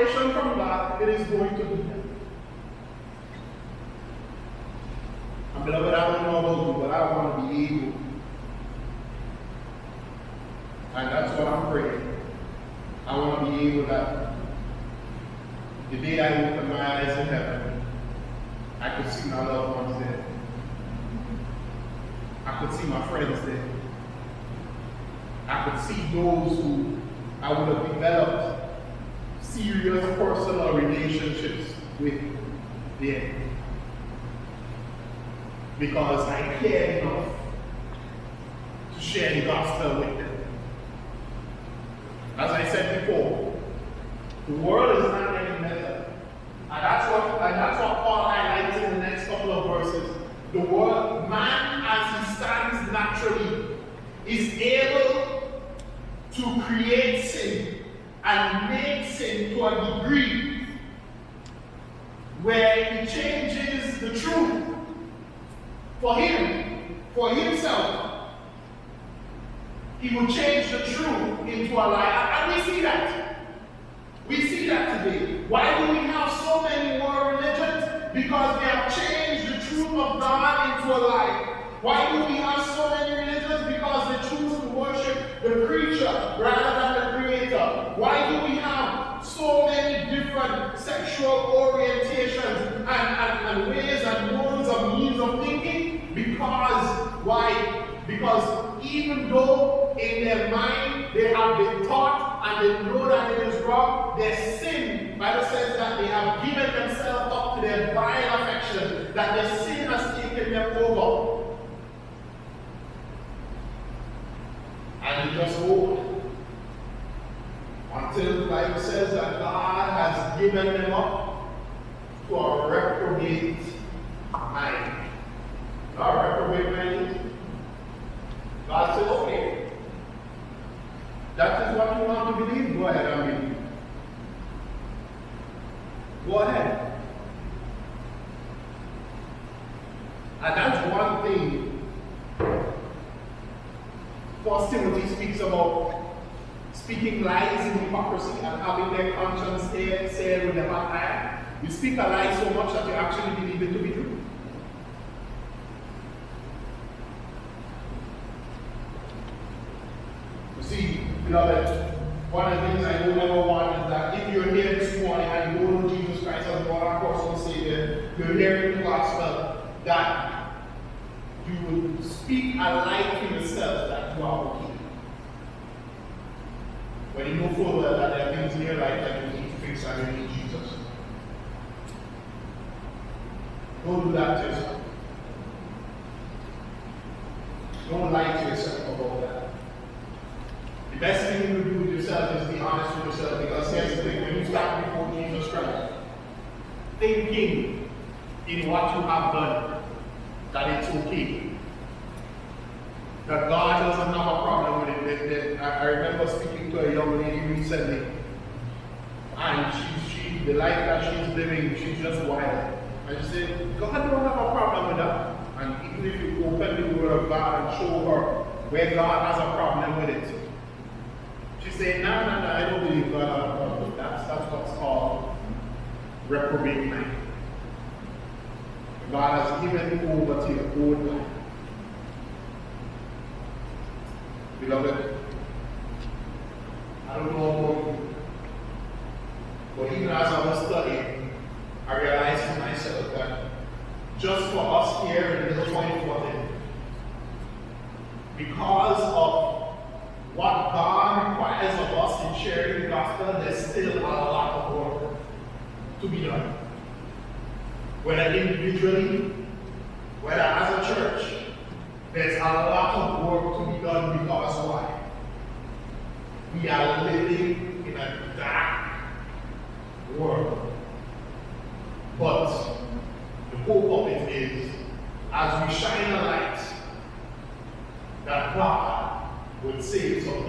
operation from God, it is going to be done. And beloved, I don't know about you, but I want to be able. And that's what I'm praying. I want to be able that the day I open my eyes in heaven, I could see my loved ones there. I could see my friends there. I could see those who I would have developed serious personal relationships with there. Because I cared enough to share the gospel with them. As I said before, the world is not getting better. And that's what Paul highlights in the next couple of verses. The world, man as he stands naturally, is able to create sin and make sin to a degree where he changes the truth for him, for himself. He will change the truth into a lie. And we see that. We see that today. Why do we have so many more religions? Because they have changed the truth of God into a lie. Why do we have so many religions? Because they choose to worship the creature rather than the creator. Why do we have so many different sexual orientations and ways and modes of means of thinking? Because, why? Because even though in their mind they have been taught and they know that it is wrong, their sin, Bible says that they have given themselves up to their vile affection, that their sin has taken them over. And they just hold until the Bible says that God has given them up to a reprobate mind. Our reprobate mind, God says, okay, that is what you want to believe. Go ahead and believe. Go ahead. And that's one thing 1 Timothy speaks about speaking lies in hypocrisy and having their conscience said with them at night. You speak a lie so much that you actually believe it to be true. You see, beloved, one of the things I know number one is that if you're here this morning and you know Jesus Christ as Lord and personal Savior, you're hearing the gospel, that you would speak a lie to yourself that you are okay. When you know full well that there are things in your life that you need to fix and you need Jesus. Don't do that to yourself. Don't lie to yourself about that. The best thing you can do with yourself is be honest with yourself, because here's the thing, when you stand before Jesus Christ, thinking in what you have done, that it's okay. That God doesn't have a problem with it. I remember speaking to a young lady recently, and the life that she's living, she's just wild. And she said, God don't have a problem with that. And even if you open the word of God and show her where God has a problem with it, she said, no, I don't believe God has a problem with that. That's what's called reprobate mind. God has given you over to your own life. Beloved, I don't know about you, but even as I was studying, I realized to myself that just for us here in this 2014, because of what God requires of us in sharing the gospel, there's still a lot of work to be done. Whether individually, whether as a church, there's a lot of work to be done, because why? We are living in a dark world. But the hope of it is, as we shine a light, that God will save some people.